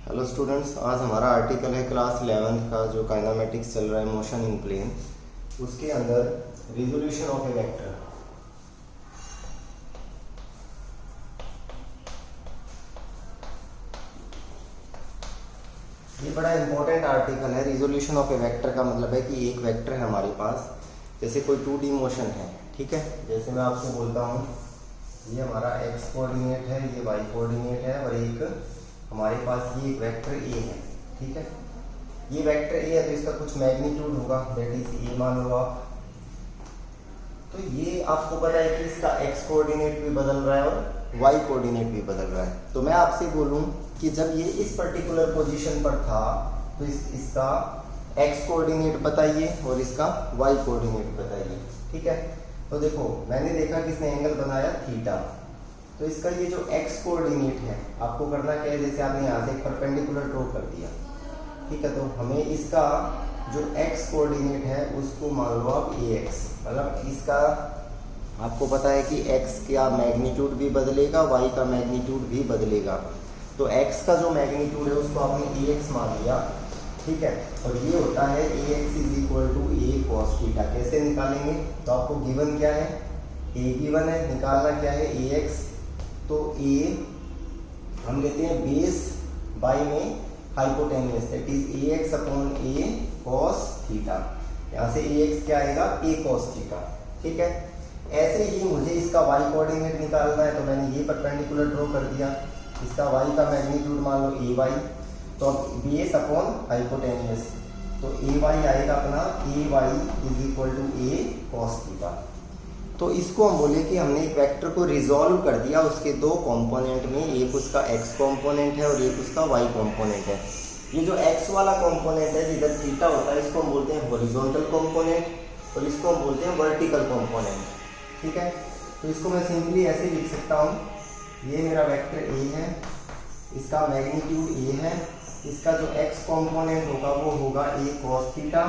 Hello students, आज हमारा article है क्लास 11 का जो काइनेमेटिक्स चल रहा है मोशन इन प्लेन, उसके अंदर रिजोल्यूशन ऑफ ए वेक्टर। ये बड़ा इंपॉर्टेंट आर्टिकल है। रिजोल्यूशन ऑफ ए वेक्टर का मतलब है कि एक वेक्टर है हमारे पास, जैसे कोई 2D मोशन है, ठीक है। जैसे मैं आपको बोलता हूँ ये हमारा x कोऑर्डिनेट है, ये y कोऑर्डिनेट है और एक हमारे पास ये एक वेक्टर a है, ठीक है। ये वेक्टर a है तो इसका कुछ मैग्नीट्यूड होगा, दैट इज a मान लो आप। तो ये आपको पता है कि इसका x कोऑर्डिनेट भी बदल रहा है और y कोऑर्डिनेट भी बदल रहा है। तो मैं आपसे बोलूं कि जब ये इस पर्टिकुलर पोजीशन पर था तो इसका x कोऑर्डिनेट बताइए और इसका y कोऑर्डिनेट बताइए, ठीक है। तो देखो मैंने देखा कि इसने एंगल बनाया थीटा, तो इसका ये जो x कोऑर्डिनेट है आपको करना क्या है, जैसे आपने यहाँ से एक परपेंडिकुलर ड्रॉ कर दिया, ठीक है। तो हमें इसका जो x कोऑर्डिनेट है उसको मान लो आप ax, मतलब इसका आपको पता है कि x का मैग्नीट्यूड भी बदलेगा, y का मैग्नीट्यूड भी बदलेगा। तो x का जो मैग्नीट्यूड है उसको आपने ax मान लिया, ठीक है। और ये होता है ax is equal to a cos theta. कैसे निकालेंगे, तो आपको गिवन क्या है, a गिवन है, निकालना क्या है ax। तो a हम लेते हैं बेस बाई में hypotenuse, that is ax upon a cos theta. यहाँ से ax क्या आएगा, a cos थीटा, ठीक है। ऐसे ही मुझे इसका y कोऑर्डिनेट निकालना है, तो मैंने ये परपेंडिकुलर ड्रॉ कर दिया, इसका y का मैग्नीट्यूड मान लो ay, तो अब बेस अपॉन हाइपोटेन्यूस, तो ay आएगा अपना ay is equal to a cos theta. तो इसको हम बोले कि हमने एक वेक्टर को रिजॉल्व कर दिया उसके दो कंपोनेंट में, एक उसका x कंपोनेंट है और एक उसका y कंपोनेंट है। ये जो x वाला कंपोनेंट है जिधर थीटा होता है इसको हम बोलते हैं हॉरिजॉन्टल कंपोनेंट और इसको हम बोलते हैं वर्टिकल कंपोनेंट, ठीक है। तो इसको मैं सिंपली ऐसे लिख सकता हूँ, ये मेरा वेक्टर a है, इसका मैग्नीट्यूड a है, इसका जो x कंपोनेंट होगा वो होगा a cos थीटा,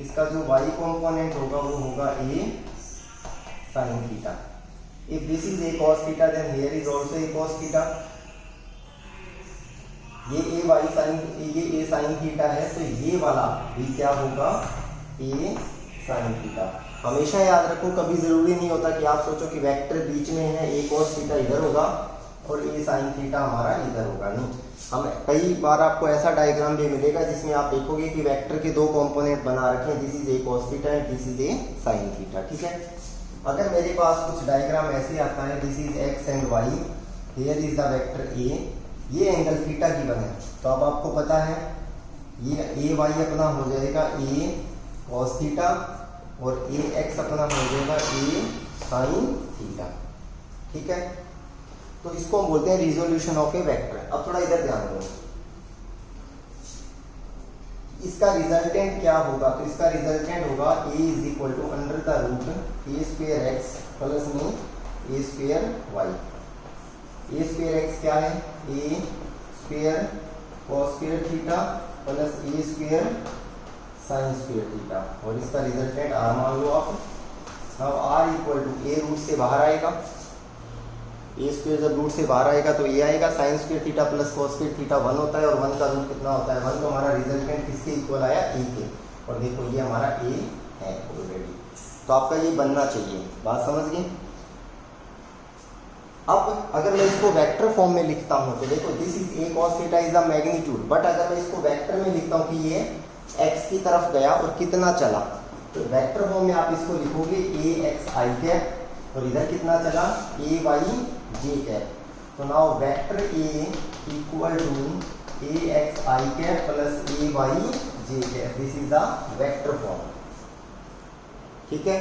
इसका जो y कंपोनेंट होगा वो होगा a sin theta. If this is a cos theta, then here is also a cos theta. ये a sin theta है, तो ये वाला भी क्या होगा, a sin theta। हमेशा याद रखो, कभी जरूरी नहीं होता कि आप सोचो कि वेक्टर बीच में है, a cos theta इधर होगा और a sin theta हमारा इधर होगा, नहीं। हम कई बार आपको ऐसा डायग्राम भी मिलेगा जिसमें आप देखोगे कि वेक्टर के दो कंपोनेंट बना रखे हैं, this is a cos theta and this is a sin theta, ठीक है। अगर मेरे पास कुछ डायग्राम ऐसे आता है, this is x and y, here is the vector a, ये एंगल थीटा की बने, तो अब आपको पता है ये a y अपना हो जाएगा a cos थीटा और a x अपना हो जाएगा a sin थीटा, ठीक है। तो इसको हम बोलते हैं रिजोल्यूशन ऑफ ए वेक्टर। अब थोड़ा इधर ध्यान दो, इसका रिजल्टेंट क्या होगा, तो इसका रिजल्टेंट होगा a is equal to under the root a square x plus में a square y। a square x क्या है, a square cos square theta plus a square sin square theta, और इसका रिजल्टेंट r मान लो आप। अब r equal to a root से बाहर आएगा, a स्क्वायर जब रूट से बाहर आएगा तो ये आएगा sin square theta plus cos square theta 1 होता है, और 1 का रूट कितना होता है, 1। तो हमारा रिजल्टेंट किसके इक्वल आया, a के, और देखो ये हमारा a है ऑलरेडी। तो आपका ये बनना चाहिए, बात समझ गए। अब अगर मैं इसको वेक्टर फॉर्म में लिखता हूँ तो देखो this is a cos theta is the magnitude, but अगर मैं इसको वेक्टर में लिखता हूँ कि ये x की तरफ गया और कितना चला, तो वेक्टर फॉर्म में आप इसको लिखोगे a x i कैप और इधर कितना चला, a y j कैप। तो now vector a equal to a x i cap plus a y j cap, this is the vector form, ठीक है।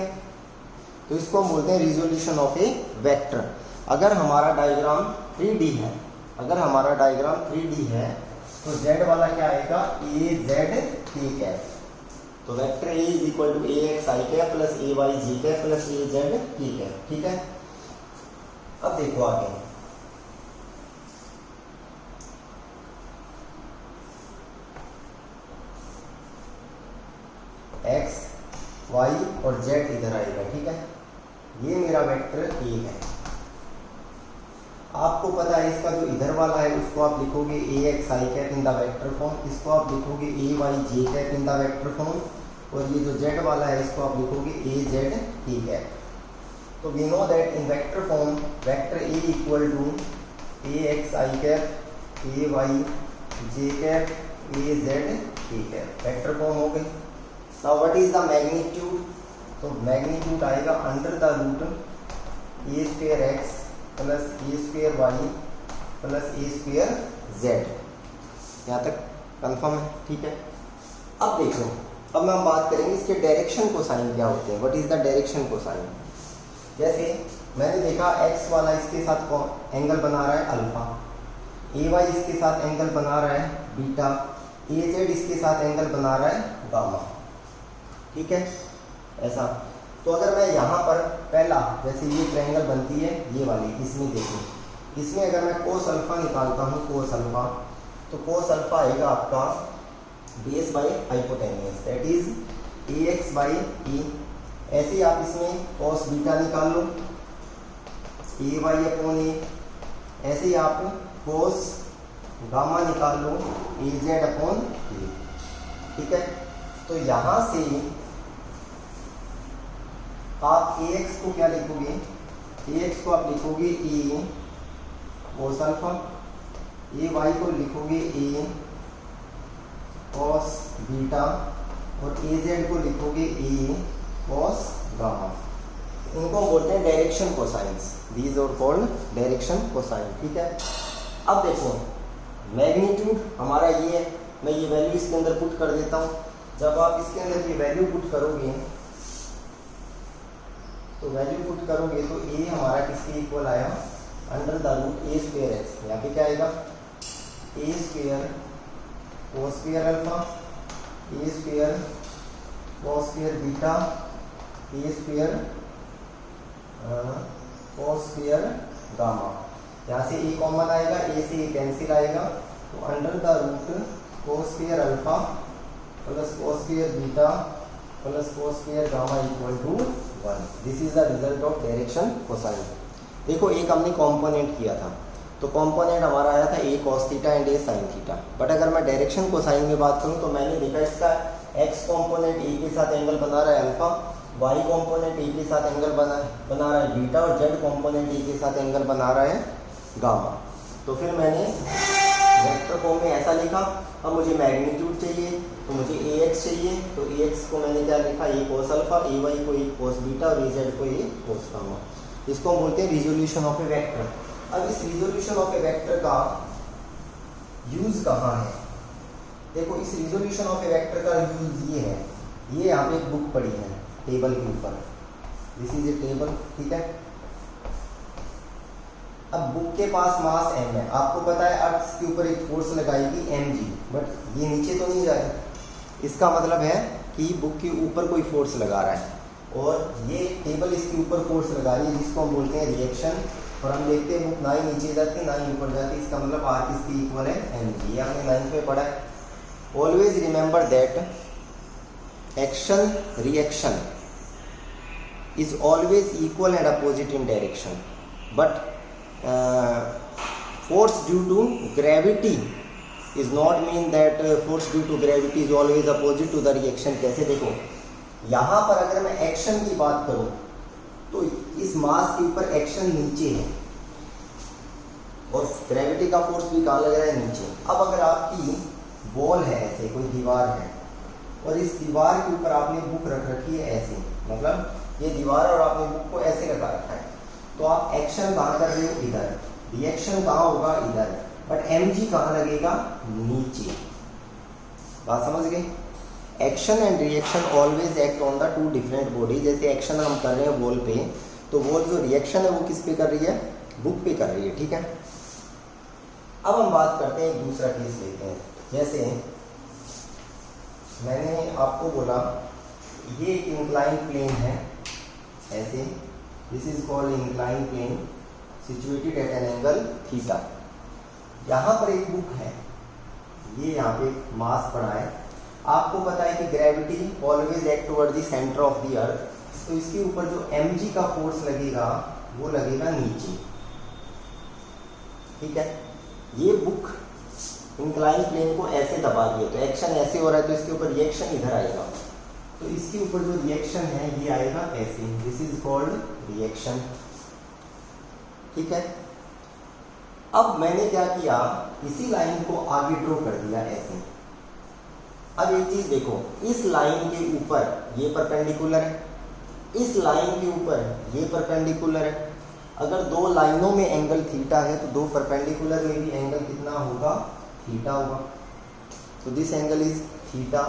तो इसको हम बोलते हैं रिजोल्यूशन ऑफ ए वेक्टर। अगर हमारा डायग्राम 3D है, अगर हमारा डायग्राम 3D है तो z वाला क्या आएगा, a z k कैप। तो vector a is equal to a x i cap plus a y j cap plus a z k cap, ठीक है। अब देखो आगे, x y और z इधर आएगा, ठीक है। ये मेरा वेक्टर a है, आपको पता है इसका जो इधर वाला है उसको आप लिखोगे ए x I cap in the vector form, इसको आप लिखोगे ए Y J cap in the vector form, और ये जो जेड वाला है इसको आप लिखोगे ए जेड के कैप। तो we know that in vector form vector A equal to A x I cap A Y J cap A Z के कैप, वेक्टर फॉर्म हो गई। Now what is the magnitude, तो मैग्नीट्यूड आएगा under the root a square x plus a square y plus a square z. यहाँ तक confirm है, ठीक है। अब देखो, अब हम बात करेंगे इसके डायरेक्शन कोसाइन क्या होते हैं, what is the direction cosine. जैसे मैंने देखा एक्स वाला इसके साथ एंगल बना रहा है अल्फा, ए वाई इसके साथ एंगल बना रहा है बीटा, ए जेड इसके साथ एंगल बना रहा है गामा, ठीक है ऐसा। तो अगर मैं यहाँ पर पहला जैसे ये ट्रायंगल बनती है ये वाली, इसमें देखो, इसमें अगर मैं कोस अल्फा निकालता हूँ कोस अल्फा, तो कोस अल्फा आएगा आपका base by hypotenuse that is a x by e. ऐसे ही आप इसमें कोस बीटा निकाल लो ए वाई अपॉन ए, ऐसे ही आप कोस गामा निकाल लो ए जेड अपॉन ए, ठीक है। तो यहाँ से आप ए एक्स को क्या लिखोगे, ए एक्स को आप लिखोगे ए कोस अल्फा, ए वाई को लिखोगे ए कॉस बीटा, और ए जेड को लिखोगे ए कॉस गामा। इनको बोलते हैं direction cosines, these are called direction cosine, ठीक है। अब देखो मैग्नीट्यूड हमारा ये है, मैं ये वैल्यू इसके अंदर पुट कर देता हूँ। जब आप इसके अंदर ये वैल्यू पुट करोगे तो ए हमारा किसके इक्वल आया, under the root a square x, यहाँ पे क्या आएगा a square cos square alpha, a square cos square beta, a square cos square gamma. यहाँ से ए कॉमन आएगा, ए से ए कैंसिल आएगा, तो under the root cos square alpha plus cos square beta plus cos square gamma equal to 1। This is the result of direction cosine. देखो एक हमने component किया था, तो कॉम्पोनेंट हमारा आया था a cos theta and a sin theta. But अगर मैं डायरेक्शन कोसाइन में बात करूं तो मैंने देखा इसका एक्स कॉम्पोनेंट ए के साथ एंगल बना रहा है अल्फा, वाई कॉम्पोनेंट ए के साथ एंगल बना रहा है बीटा, और जेड कॉम्पोनेंट ए के साथ एंगल बना रहा है गामा। तो फिर मैंने वेक्टर फॉर्म में ऐसा लिखा। अब मुझे मैग्नीट्यूड चाहिए तो मुझे ए एक्स चाहिए, तो ए एक्स को मैंने क्या लिखा ए कोस अल्फा, ए वाई को ए कोस बीटा और ए जेड को ए कोस गामा। इसको हम बोलते हैं रिजोल्यूशन ऑफ ए वेक्टर। अब इस रिजोल्यूशन ऑफ ए वेक्टर का यूज कहाँ है, देखो इस रिजोल्यूशन ऑफ ए वेक्टर का यूज ये है, ये यहाँ पे एक बुक पड़ी है टेबल के ऊपर, दिस इज ए टेबल, ठीक है। अब बुक के पास मास m है, आपको पता है अर्थ के ऊपर एक फोर्स लगाएगी mg, बट ये नीचे तो नहीं जाए, इसका मतलब है कि बुक के ऊपर कोई फोर्स लगा रहा है, और ये टेबल इसके ऊपर फोर्स लगा रही है जिसको हम बोलते हैं रिएक्शन। और हम देखते हैं बुक ना ही नीचे जाती ना ही ऊपर जाती, इसका मतलब r किसके इक्वल है mg, ये हमने 9th में पढ़ा है। Always remember that action reaction is always equal and opposite in direction, but force due to gravity is not mean that force due to gravity is always opposite to the reaction। कैसे देखो यहाँ पर अगर मैं action की बात करूँ तो इस मास के ऊपर एक्शन नीचे है और ग्रेविटी का फोर्स भी कहाँ लग रहा है नीचे। अब अगर आपकी बॉल है, ऐसे कोई दीवार है और इस दीवार के ऊपर आपने बुक रख रखी है ऐसे, मतलब ये दीवार और आपने बुक को ऐसे लगा रखा है, तो आप एक्शन कहाँ कर रहे हो इधर, रिएक्शन कहाँ होगा इधर, बट mg कहाँ लगेगा नीचे। बात समझ गए। Action and reaction always act on the two different body. जैसे एक्शन हम कर रहे हैं वॉल पे, तो वॉल जो रिएक्शन है वो किस पे कर रही है, बुक पे कर रही है, ठीक है। अब हम बात करते हैं एक दूसरा केस लेते हैं। जैसे मैंने आपको बोला ये एक इंक्लाइन प्लेन है ऐसे, this is called incline plane situated at an angle theta. यहाँ पर एक बुक है, ये यहाँ पे मास पड़ा है, आपको पता है कि gravity always act toward the centre of the earth, तो इसके ऊपर जो mg का फोर्स लगेगा वो लगेगा नीचे। ठीक है। ये बुक इंक्लाइन प्लेन को ऐसे दबा दिया तो एक्शन ऐसे हो रहा है, तो इसके ऊपर रिएक्शन इधर आएगा, तो इसके ऊपर जो रिएक्शन है ये आएगा ऐसे, दिस इज कॉल्ड रिएक्शन, ठीक है। अब मैंने क्या किया, इसी लाइन को आगे ड्रॉ कर दिया ऐसे। अब एक चीज देखो, इस लाइन के ऊपर ये परपेंडिकुलर है, इस लाइन के ऊपर ये परपेंडिकुलर है। अगर दो लाइनों में एंगल थीटा है तो दो परपेंडिकुलर में भी एंगल कितना होगा, थीटा होगा। तो this angle is theta.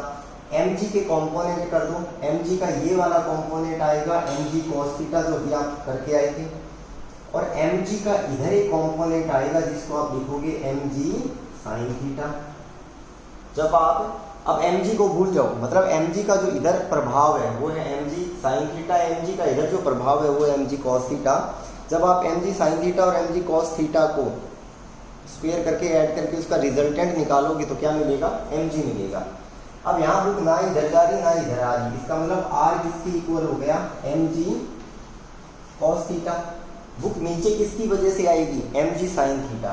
mg के कंपोनेंट कर दो, mg का ये वाला कंपोनेंट आएगा mg cos थीटा, जो भी आप करके आए थे, और mg का इधर एक कंपोनेंट आएगा जिसको आप लिखोगे mg sin थीटा। जब आप अब mg को भूल जाओ, मतलब mg का जो इधर प्रभाव है वो है mg sin थीटा, mg का इधर जो प्रभाव है वो है mg cos थीटा। जब आप mg sin थीटा और mg cos थीटा को स्क्वायर करके ऐड करके उसका रिजल्टेंट निकालोगे तो क्या मिलेगा, mg मिलेगा। अब यहाँ बुक ना इधर जा रही ना इधर आ रही, इसका मतलब r किसके इक्वल हो गया, mg cos थीटा। बुक नीचे किसकी वजह से आएगी, mg sin थीटा।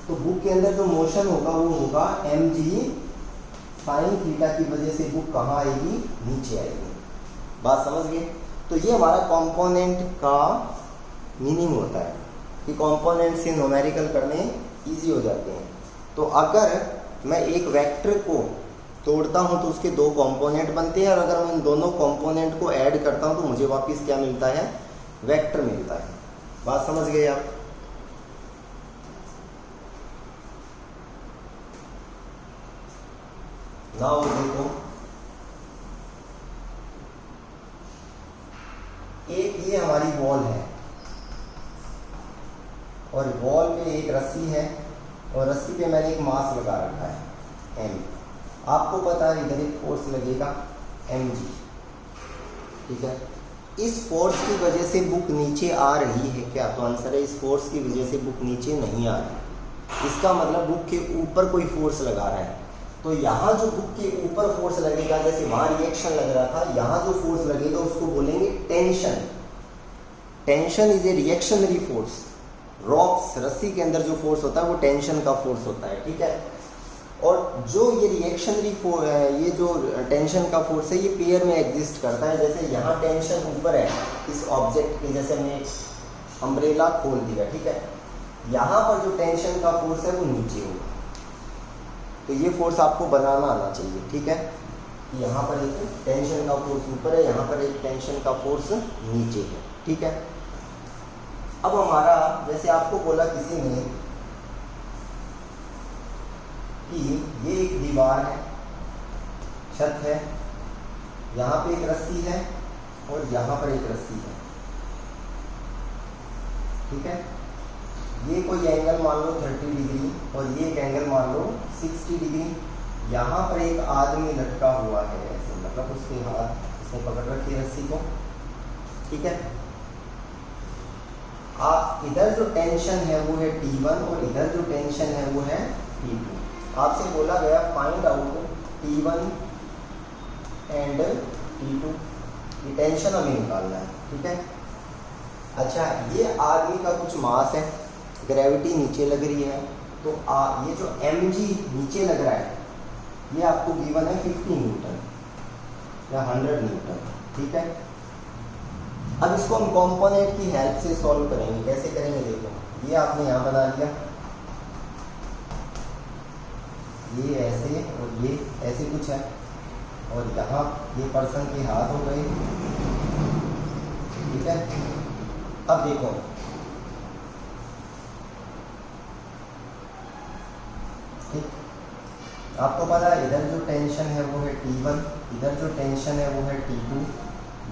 तो बुक के अंदर जो मोशन होगा वो होगा mg sin थीटा की वजह से बुक कहाँ आएगी, नीचे आएगी। बात समझ गए। तो ये हमारा कंपोनेंट का मीनिंग होता है कि कंपोनेंट से न्यूमेरिकल करने इजी हो जाते हैं। तो अगर मैं एक वेक्टर को तोड़ता हूँ तो उसके दो कंपोनेंट बनते हैं, और अगर मैं इन दोनों कंपोनेंट को ऐड करता हूँ तो मुझे वापस क्या मिलता है, वेक्टर मिलता है। बात समझ गए आप। नाउ देखो, एक ये हमारी बॉल है और बॉल पे एक रस्सी है, और रस्सी पे मैंने एक मास लगा रखा है m। आपको पता है इधर एक फोर्स लगेगा mg, ठीक है। इस फोर्स की वजह से बुक नीचे आ रही है क्या, तो आंसर है इस फोर्स की वजह से बुक नीचे नहीं आ रही। इसका मतलब बुक के ऊपर कोई फोर्स लगा रहा है। तो यहाँ जो बुक के ऊपर फोर्स लगेगा, जैसे वहाँ रिएक्शन लग रहा था, यहाँ जो फोर्स लगेगा उसको बोलेंगे tension. Tension is a reactionary force. Rocks, रस्सी के अंदर जो फोर्स होता है वो टेंशन का फोर्स होता है, ठीक है। और जो ये रिएक्शनरी फोर्स है, ये जो टेंशन का फोर्स है, ये पेयर में एग्जिस्ट करता है। जैसे यहाँ टेंशन ऊपर है इस ऑब्जेक्ट के, जैसे हमने अम्ब्रेला खोल दिया, ठीक है। यहाँ पर जो टेंशन का फोर्स है वो नीचे होगा। तो ये फोर्स आपको बनाना आना चाहिए, ठीक है। यहाँ पर एक टेंशन का फोर्स ऊपर है, यहाँ पर एक टेंशन का फोर्स नीचे है, ठीक है। अब हमारा, जैसे आपको बोला किसी ने कि ये एक दीवार है, छत है, यहाँ पे एक रस्सी है और यहाँ पर एक रस्सी है, ठीक है। ये कोई एंगल मान लो 30 डिग्री और ये एक एंगल मान लो 60 डिग्री। यहाँ पर एक आदमी लटका हुआ है ऐसे, मतलब उसके हाथ, उसने पकड़ रखी है रस्सी को, ठीक है। इधर जो टेंशन है वो है T1 और इधर जो टेंशन है वो है T2। आपसे बोला गया find out T1 and T2, ये टेंशन हमें निकालना है, ठीक है। अच्छा, ये आदमी का कुछ मास है, ग्रेविटी नीचे लग रही है, तो ये जो mg नीचे लग रहा है ये आपको गिवन है 50 न्यूटन या 100 न्यूटन, ठीक है। अब इसको हम कंपोनेंट की हेल्प से सॉल्व करेंगे। कैसे करेंगे, देखो, ये आपने यहाँ बना लिया, ये ऐसे और ये ऐसे कुछ है, और यहाँ ये पर्सन के हाथ हो गए, ठीक है। अब देखो, ठीक, आपको पता है इधर जो टेंशन है वो है T1, इधर जो टेंशन है वो है T2।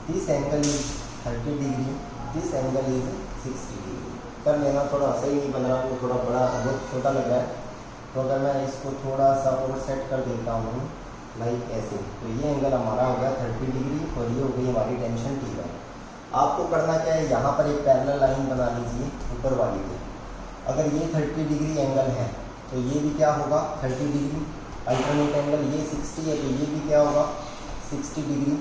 This angle is 30 degree, this angle is 60 degree. कर लेना, थोड़ा सही नहीं बन रहा, वो थोड़ा बड़ा, बहुत छोटा लग रहा है। तो अगर मैं इसको थोड़ा सा और सेट कर देता हूँ लाइक ऐसे, तो ये एंगल हमारा हो गया 30 डिग्री और ये हो गई हमारी टेंशन T1। आपको करना क्या है, यहाँ पर एक पैरेलल लाइन बना लीजिए ऊपर वाली को। अगर ये 30 डिग्री एंगल है तो ये भी क्या होगा 30 डिग्री, अल्टरनेट एंगल ये 60 है तो ये भी क्या होगा 60 डिग्री।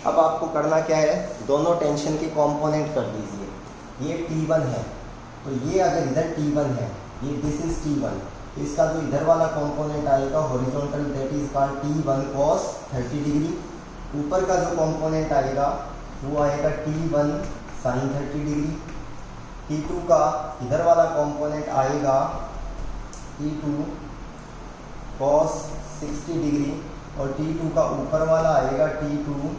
अब आपको करना क्या है, दोनों टेंशन के कंपोनेंट कर दीजिए। ये T1 है तो ये अगर इधर T1 है, ये दिस इज T1। इसका जो इधर वाला कंपोनेंट आएगा horizontal, that is called T1 cos 30 degree. ऊपर का जो कंपोनेंट आएगा वो आएगा T1 sin 30 डिग्री। T2 का इधर वाला कंपोनेंट आएगा T2 cos 60 डिग्री और T2 का ऊपर वाला आएगा T2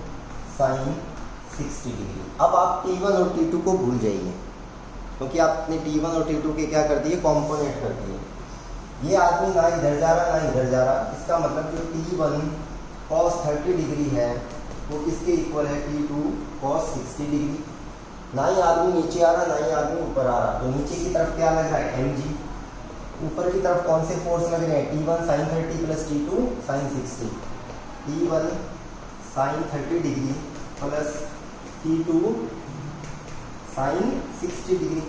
sin 60 डिग्री। अब आप T1 और T2 को भूल जाइए, क्योंकि आपने T1 और T2 के क्या कर दिए, कंपोनेंट कर दिए। ये आदमी ना इधर जा रहा ना इधर जा रहा, इसका मतलब जो T1 cos 30 डिग्री है वो किसके इक्वल है, T2 cos 60 डिग्री। ना ही आदमी नीचे आ रहा ना ही आदमी ऊपर आ रहा, तो नीचे की तरफ क्या लग रहा है, mg। ऊपर की तरफ कौन से फोर्स लग रहे हैं, T1 sin 30 plus T2 sin 60। T1 sin 30 degree plus T2 sin 60 degree.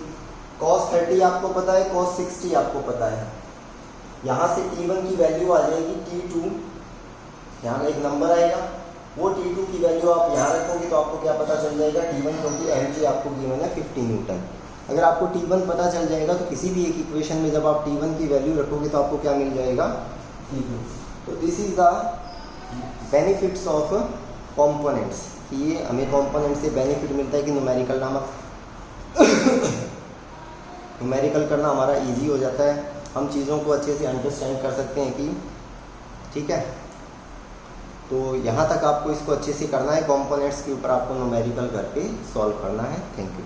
cos 30 आपको पता है, cos 60 आपको पता है। यहाँ से T1 की वैल्यू आ जाएगी T2, यहाँ का एक नंबर आएगा, वो T2 की वैल्यू आप यहाँ रखोगे तो आपको क्या पता चल जाएगा, T1, क्योंकि mg आपको गिवन है 50 न्यूटन। अगर आपको T1 पता चल जाएगा तो किसी भी एक इक्वेशन में जब आप T1 की वैल्यू रखोगे तो आपको क्या मिल जाएगा, T2। तो this is the benefits of components, कि ये हमें कॉम्पोनेंट से बेनिफिट मिलता है कि न्यूमेरिकल नामक न्यूमेरिकल करना हमारा इजी हो जाता है, हम चीज़ों को अच्छे से अंडरस्टैंड कर सकते हैं कि ठीक है। तो यहाँ तक आपको इसको अच्छे से करना है, कॉम्पोनेंट्स के ऊपर आपको न्यूमेरिकल करके सॉल्व करना है। Thank you.